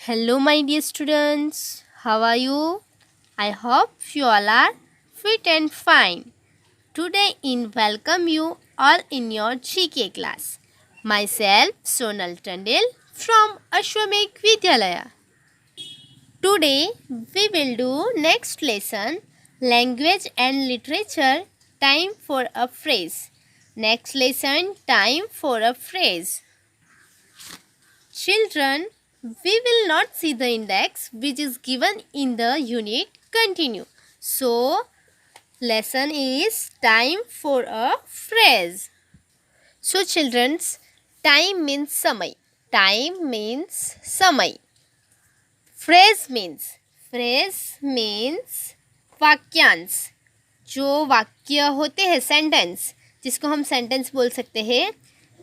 Hello, my dear students. How are you? I hope you all are fit and fine. Today, in welcome you all in your GK class. Myself, Sonal Tandil from Ashwamekh Vidyalaya. Today, we will do next lesson, language and literature. Time for a phrase. Next lesson, time for a phrase. Children, we will not see the index which is given in the unit continue. So, lesson is time for a phrase. So, children's time means samay. Time means samay. Phrase means वाक्यांश. जो वाक्य होते हैं sentence, जिसको हम sentence बोल सकते हैं,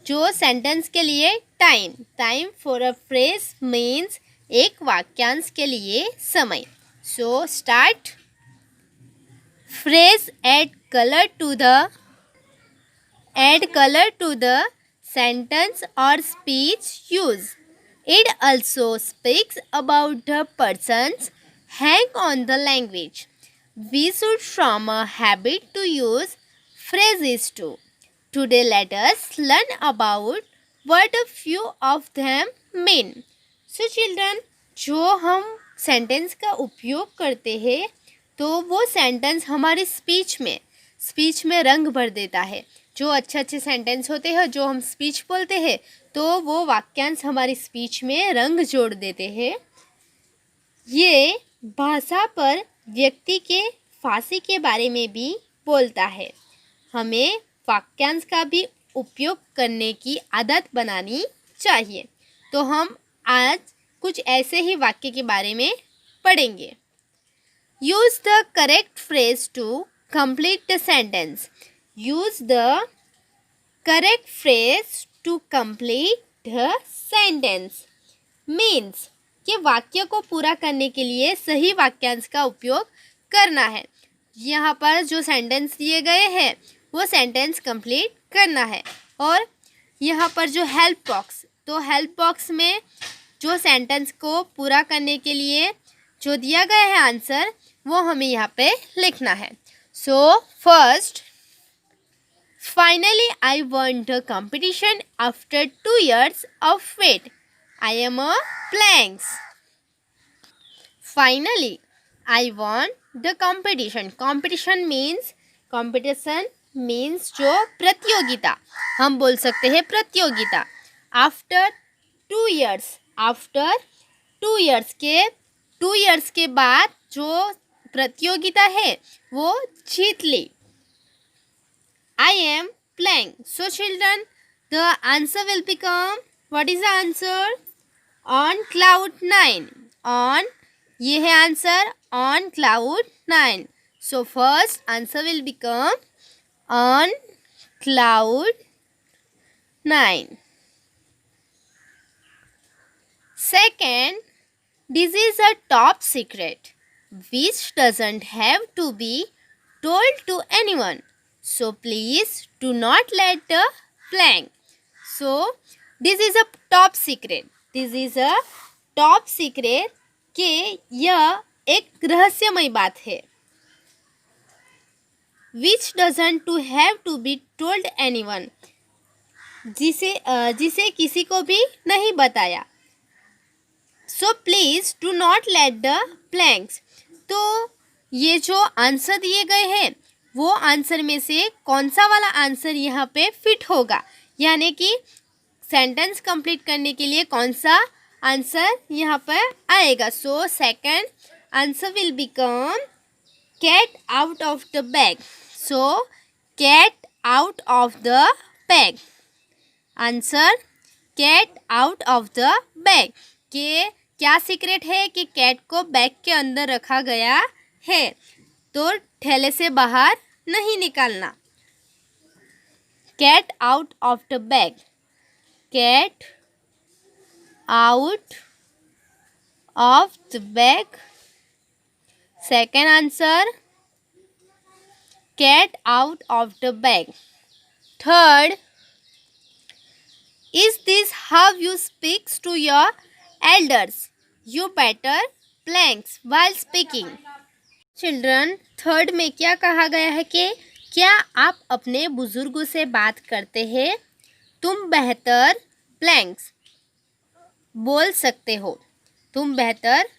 जो सेंटेंस के लिए time for a phrase means एक वाक्यांश के लिए समय. So start. Phrase add colour to the sentence और speech use. It also speaks about the person's hang on the language. We should form a habit to use phrases too. Today let us learn about what a few of them mean. So children, जो हम sentence का उपयोग करते हैं तो वो sentence हमारी speech में रंग भर देता है. जो अच्छे सेंटेंस होते हैं, जो हम स्पीच बोलते हैं, तो वो वाक्यांश हमारी स्पीच में रंग जोड़ देते हैं. ये भाषा पर व्यक्ति के फांसी के बारे में भी बोलता है. हमें वाक्यांश का भी उपयोग करने की आदत बनानी चाहिए. तो हम आज कुछ ऐसे ही वाक्य के बारे में पढ़ेंगे. Use the correct phrase to complete the sentence. Use the correct phrase to complete the sentence means कि वाक्य को पूरा करने के लिए सही वाक्यांश का उपयोग करना है. यहाँ पर जो सेंटेंस दिए गए हैं वो सेंटेंस कंप्लीट करना है. और यहाँ पर जो हेल्प बॉक्स में जो सेंटेंस को पूरा करने के लिए जो दिया गया है आंसर, वो हमें यहाँ पे लिखना है. So first, finally I won the competition after 2 years of wait. I am a blanks. Finally I won the competition. Competition means जो प्रतियोगिता, हम बोल सकते हैं प्रतियोगिता. After 2 years के बाद जो प्रतियोगिता है वो जीत ली. I am playing. So children, the answer will become, what is the answer? On cloud 9. ये है answer on cloud 9. So first answer will become on cloud 9. Second, this is a top secret which doesn't have to be told to anyone. So please do not let the blank. So this is a top secret. कि यह एक रहस्यमय बात है. Which doesn't to have to be told anyone. जिसे किसी को भी नहीं बताया. So please do not let the blanks. तो ये जो आंसर दिए गए हैं वो आंसर में से कौन सा वाला आंसर यहाँ पे फिट होगा, यानी कि सेंटेंस कंप्लीट करने के लिए कौन सा आंसर यहाँ पर आएगा. So second answer will become cat out of the bag. So cat out of the bag. Answer cat out of the bag. के क्या सीक्रेट है कि कैट को बैग के अंदर रखा गया है, तो थैले से बाहर नहीं निकालना. Cat out of the bag. Cat out of the bag. Second answer cat out of the bag. Third, is this how you speaks to your elders? You better blanks while speaking. Children, third में क्या कहा गया है कि क्या आप अपने बुजुर्गों से बात करते हैं? तुम बेहतर ब्लैंक्स बोल सकते हो। तुम बेहतर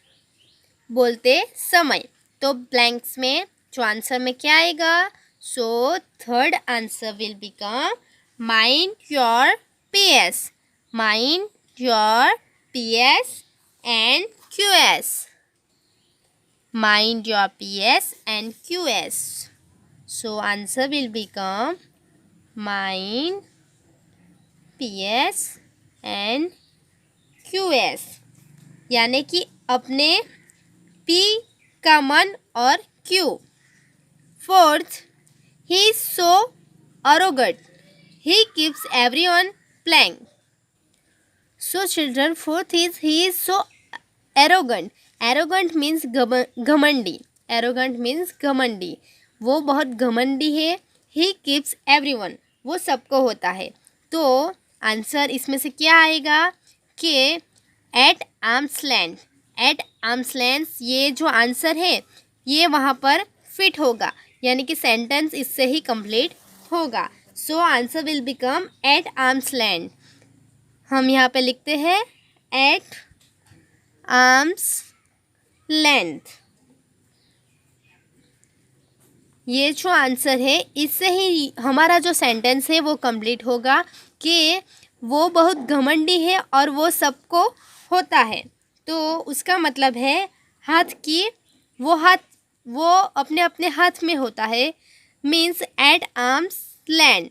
बोलते समय। तो ब्लैंक्स में जो आंसर में क्या आएगा? So third answer will become mind your PS. Mind your PS and QS. Mind your PS and QS. So answer will become mind, PS and QS. यानी कि अपने P का मन और Q. Fourth, he is so arrogant. He keeps everyone blank. So children, fourth is he is so arrogant. Arrogant means घमंडी। Arrogant means घमंडी। वो बहुत घमंडी है। ही कीप्स एवरीवन, वो सबको होता है। तो आंसर इसमें से क्या आएगा कि at arm's length. At arm's length ये जो आंसर है ये वहाँ पर फिट होगा, यानी कि सेंटेंस इससे ही कंप्लीट होगा। So answer will become at arm's length. हम यहाँ पे लिखते हैं एट आर्म्स लेंथ। ये जो आंसर है इससे ही हमारा जो सेंटेंस है वो कंप्लीट होगा कि वो बहुत घमंडी है और वो सबको होता है। तो उसका मतलब है हाथ की वो अपने अपने हाथ में होता है, means at arm's length.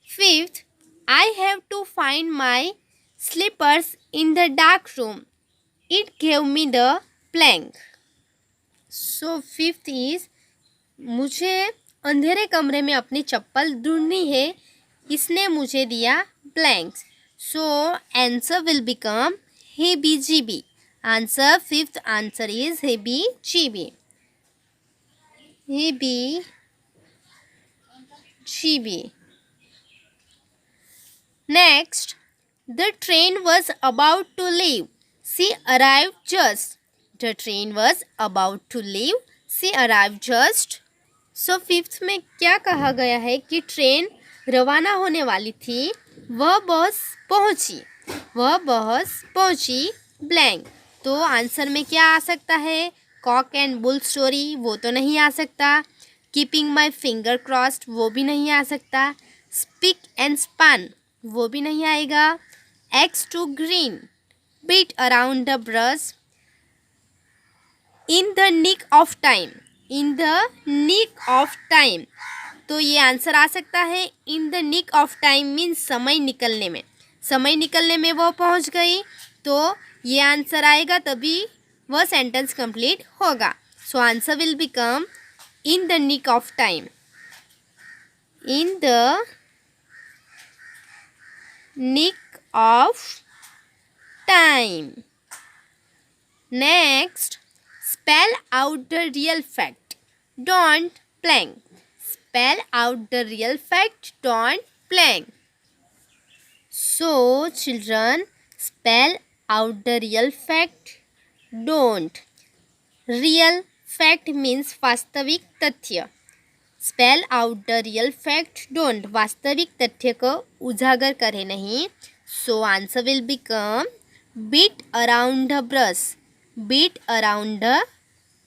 Fifth, I have to find my slippers in the dark room, it gave me the blank. So fifth is मुझे अंधेरे कमरे में अपनी चप्पल ढूंढनी है, इसने मुझे दिया blanks. So answer will become heebie jeebie. Answer fifth answer is heebie jeebie. Heebie jeebie. Next, the train was about to leave, she arrived just. The train was about to leave. She arrived just. So fifth में क्या कहा गया है कि train रवाना होने वाली थी, वह बस पहुंची। वह बस पहुंची ब्लैंक। तो आंसर में क्या आ सकता है? कॉक एंड बुल स्टोरी, वो तो नहीं आ सकता। कीपिंग माई फिंगर क्रॉस्ड, वो भी नहीं आ सकता। स्पिक एंड स्पन, वो भी नहीं आएगा। Axe to grind, beat around the brush, in the nick of time. In the nick of time, तो ये आंसर आ सकता है। in the nick of time means समय निकलने में। समय निकलने में वो पहुंच गई, तो ये आंसर आएगा, तभी वह सेंटेंस कंप्लीट होगा। So answer will become in the nick of time. In the nick of time. Next, spell out the real fact. Don't blank. Spell out the real fact. Don't blank. So, children, spell out the real fact. Don't. Real fact means वास्तविक तथ्य। Spell out the real fact. Don't. वास्तविक तथ्य को उजागर करे नहीं। So, answer will become beat around the brush. Beat around the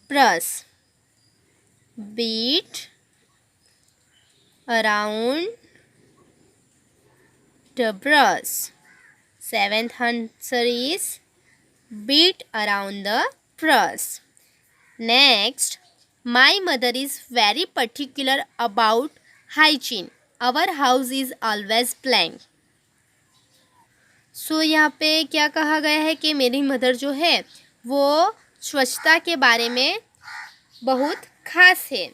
brush. Beat around the brush. Seventh answer is beat around the brush. Next, my mother is very particular about hygiene. Our house is always blank. सो यहाँ पे क्या कहा गया है कि मेरी mother जो है वो स्वच्छता के बारे में बहुत खास है।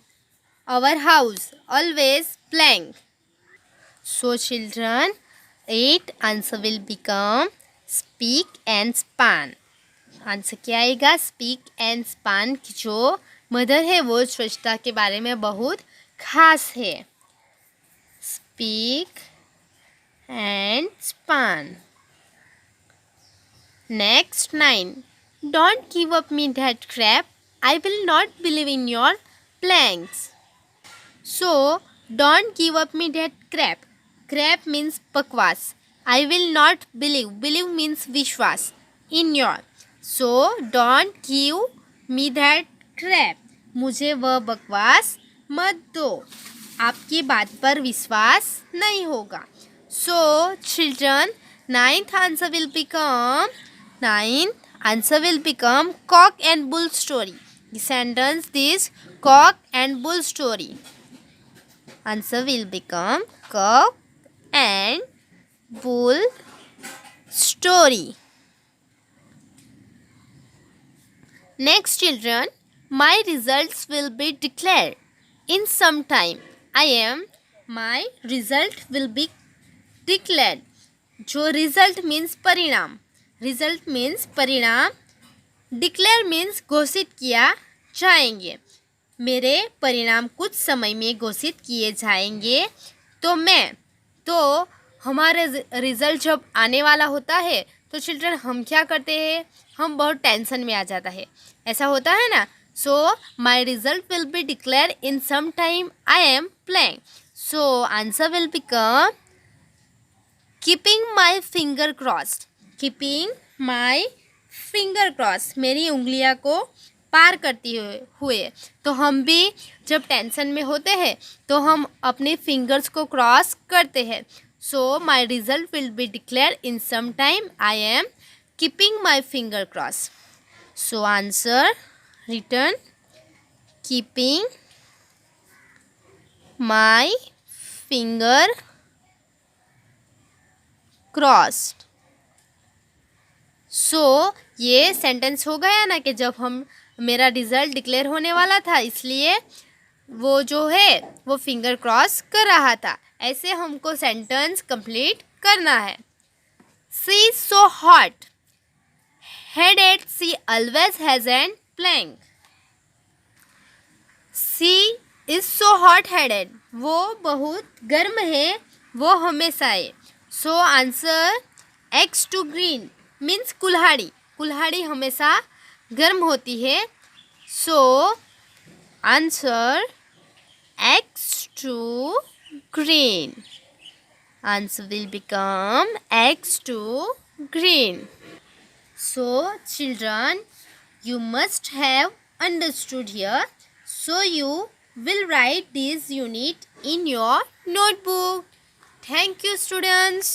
Our house always blank. So children, 8 answer will become spick and span. Answer क्या आएगा? स्पीक एंड स्पान की जो मदर है वो स्वच्छता के बारे में बहुत खास है। Speak and span. Next, 9. Don't give up me that crap. I will not believe in your planks. So, don't give up me that crap. Crap means bakwas. I will not believe. Believe means vishwas. In your. So, don't give me that crap. मुझे वह बकवास मत दो. आपकी बात पर विश्वास नहीं होगा. So, children, ninth answer will become cock and bull story. The sentence is cock and bull story. Answer will become cock and bull story. Next, children, my results will be declared in some time. My result will be declared. जो result means परिणाम. Result means परिणाम. Declare means घोषित किया जाएंगे. मेरे परिणाम कुछ समय में घोषित किए जाएंगे. तो हमारे रिज़ल्ट जब आने वाला होता है तो चिल्ड्रन हम क्या करते हैं, हम बहुत टेंशन में आ जाता है. ऐसा होता है ना. So my result will be declare in some time. I am playing. So answer will become keeping my finger crossed. Keeping my finger cross, मेरी उंगलियां को पार करती हुए. तो हम भी जब टेंशन में होते हैं तो हम अपने फिंगर्स को क्रॉस करते हैं. So my result will be declare in some time. I am keeping my finger cross. So answer return keeping my finger crossed. So ये सेंटेंस हो गया ना कि जब हम मेरा रिजल्ट डिक्लेयर होने वाला था इसलिए वो जो है वो फिंगर क्रॉस कर रहा था. ऐसे हमको सेंटेंस कंप्लीट करना है. She is so hot headed she always has an plank. She is so hot headed, वो बहुत गर्म है, वो हमेशा है. So answer axe to grind means कुल्हाड़ी. कुल्हाड़ी हमेशा गर्म होती है. So answer axe to green. Answer will become X to green. So children, you must have understood here. So you will write this unit in your notebook. Thank you, students.